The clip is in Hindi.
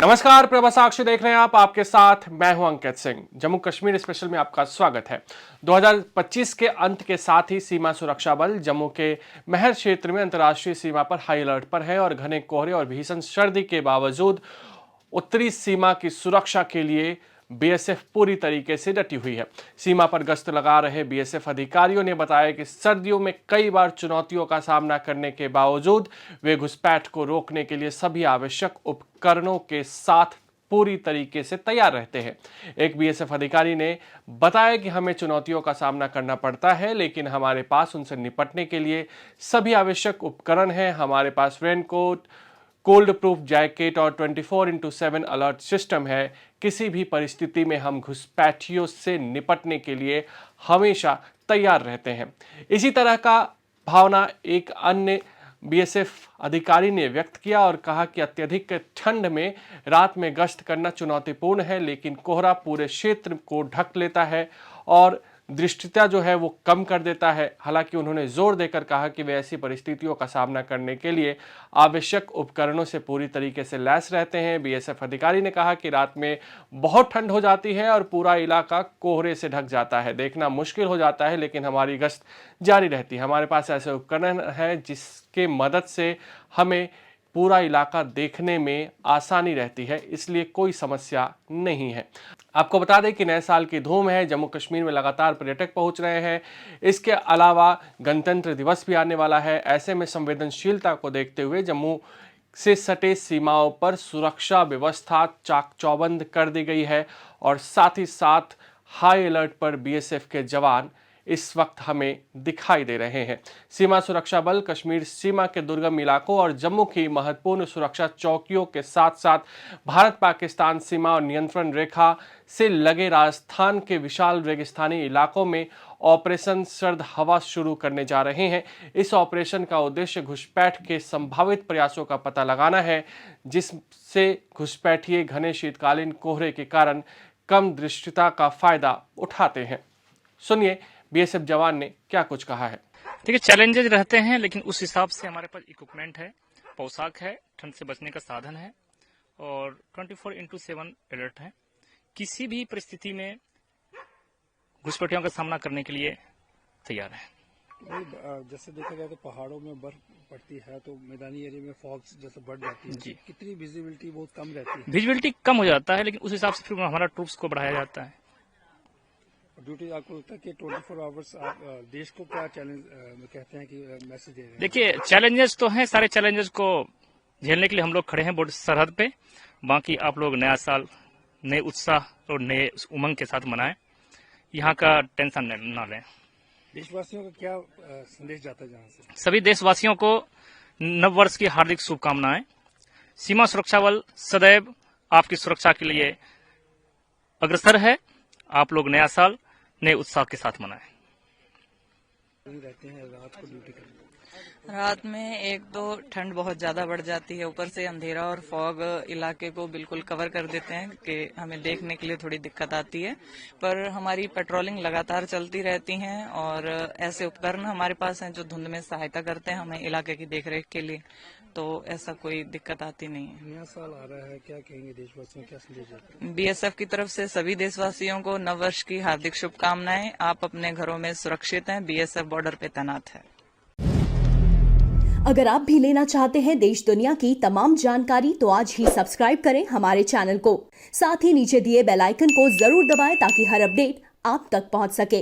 नमस्कार, प्रभा साक्षी देख रहे हैं आप। आपके साथ मैं हूं अंकित सिंह। जम्मू कश्मीर स्पेशल में आपका स्वागत है। 2025 के अंत के साथ ही सीमा सुरक्षा बल जम्मू के महर क्षेत्र में अंतर्राष्ट्रीय सीमा पर हाई अलर्ट पर है और घने कोहरे और भीषण सर्दी के बावजूद उत्तरी सीमा की सुरक्षा के लिए बीएसएफ पूरी तरीके से डटी हुई है। सीमा पर गश्त लगा रहे बीएसएफ अधिकारियों ने बताया कि सर्दियों में कई बार चुनौतियों का सामना करने के बावजूद वे घुसपैठ को रोकने के लिए सभी आवश्यक उपकरणों के साथ पूरी तरीके से तैयार रहते हैं। एक बीएसएफ अधिकारी ने बताया कि हमें चुनौतियों का सामना करना पड़ता है, लेकिन हमारे पास उनसे निपटने के लिए सभी आवश्यक उपकरण हैं। हमारे पास रेनकोट, कोल्ड प्रूफ जैकेट और 24/7 अलर्ट सिस्टम है। किसी भी परिस्थिति में हम घुसपैठियों से निपटने के लिए हमेशा तैयार रहते हैं। इसी तरह का भावना एक अन्य बीएसएफ अधिकारी ने व्यक्त किया और कहा कि अत्यधिक ठंड में रात में गश्त करना चुनौतीपूर्ण है, लेकिन कोहरा पूरे क्षेत्र को ढक लेता है और दृष्टिता जो है वो कम कर देता है। हालांकि उन्होंने जोर देकर कहा कि वे ऐसी परिस्थितियों का सामना करने के लिए आवश्यक उपकरणों से पूरी तरीके से लैस रहते हैं। बीएसएफ अधिकारी ने कहा कि रात में बहुत ठंड हो जाती है और पूरा इलाका कोहरे से ढक जाता है। देखना मुश्किल हो जाता है, लेकिन हमारी गश्त जारी रहती है। हमारे पास ऐसे उपकरण हैं जिसके मदद से हमें पूरा इलाका देखने में आसानी रहती है, इसलिए कोई समस्या नहीं है। आपको बता दें कि नए साल की धूम है। जम्मू कश्मीर में लगातार पर्यटक पहुंच रहे हैं। इसके अलावा गणतंत्र दिवस भी आने वाला है। ऐसे में संवेदनशीलता को देखते हुए जम्मू से सटे सीमाओं पर सुरक्षा व्यवस्था चाक चौबंद कर दी गई है और साथ ही साथ हाई अलर्ट पर बीएसएफ के जवान इस वक्त हमें दिखाई दे रहे हैं। सीमा सुरक्षा बल कश्मीर सीमा के दुर्गम इलाकों और जम्मू की महत्वपूर्ण सुरक्षा चौकियों के साथ साथ भारत पाकिस्तान सीमा और नियंत्रण रेखा से लगे राजस्थान के विशाल रेगिस्तानी इलाकों में ऑपरेशन सर्द हवा शुरू करने जा रहे हैं। इस ऑपरेशन का उद्देश्य घुसपैठ के संभावित प्रयासों का पता लगाना है, जिससे घुसपैठिए घने शीतकालीन कोहरे के कारण कम दृश्यता का फायदा उठाते हैं। सुनिए बीएसएफ जवान ने क्या कुछ कहा है। देखिए, चैलेंजेस रहते हैं, लेकिन उस हिसाब से हमारे पास इक्विपमेंट है, पोशाक है, ठंड से बचने का साधन है और 24/7 अलर्ट है। किसी भी परिस्थिति में घुसपैठियों का सामना करने के लिए तैयार है। जैसे देखा जाए तो पहाड़ों में बर्फ पड़ती है तो मैदानी एरिया में फॉग जैसे बढ़ जाती है जी। कितनी विजिबिलिटी बहुत कम रहती है। विजिबिलिटी कम हो जाता है, लेकिन उस हिसाब से फिर हमारा ट्रूप्स को बढ़ाया जाता है। ड्यूटी आपको लगता है कि 24 आवर्स आप देश को क्या चैलेंज कहते हैं कि मैसेज दे रहे हैं? देखिए, चैलेंजेस तो हैं, सारे चैलेंजेस को झेलने के लिए हम लोग खड़े हैं बॉर्डर सरहद पे। बाकी आप लोग नया साल नए उत्साह और नए उमंग के साथ मनाएं, यहाँ का टेंशन ना लें। देशवासियों का क्या संदेश जाता है जहाँ से? सभी देशवासियों को नव वर्ष की हार्दिक शुभकामनाएं। सीमा सुरक्षा बल सदैव आपकी सुरक्षा के लिए अग्रसर है। आप लोग नया साल नए उत्साह के साथ मनाएं। रहते हैं रात को ड्यूटी करते हैं। रात में एक तो ठंड बहुत ज्यादा बढ़ जाती है, ऊपर से अंधेरा और फॉग इलाके को बिल्कुल कवर कर देते हैं कि हमें देखने के लिए थोड़ी दिक्कत आती है। पर हमारी पेट्रोलिंग लगातार चलती रहती हैं और ऐसे उपकरण हमारे पास हैं जो धुंध में सहायता करते हैं हमें इलाके की देखरेख के लिए, तो ऐसा कोई दिक्कत आती नहीं है। नया साल आ रहा है, क्या कहेंगे देशवासियों, क्या संदेश जाता है? बीएसएफ की तरफ से सभी देशवासियों को नव वर्ष की हार्दिक शुभकामनाएं। आप अपने घरों में सुरक्षित हैं, बीएसएफ बॉर्डर पे तैनात है। अगर आप भी लेना चाहते हैं देश दुनिया की तमाम जानकारी तो आज ही सब्सक्राइब करें हमारे चैनल को। साथ ही नीचे दिए बेल आइकन को जरूर दबाएं ताकि हर अपडेट आप तक पहुंच सके।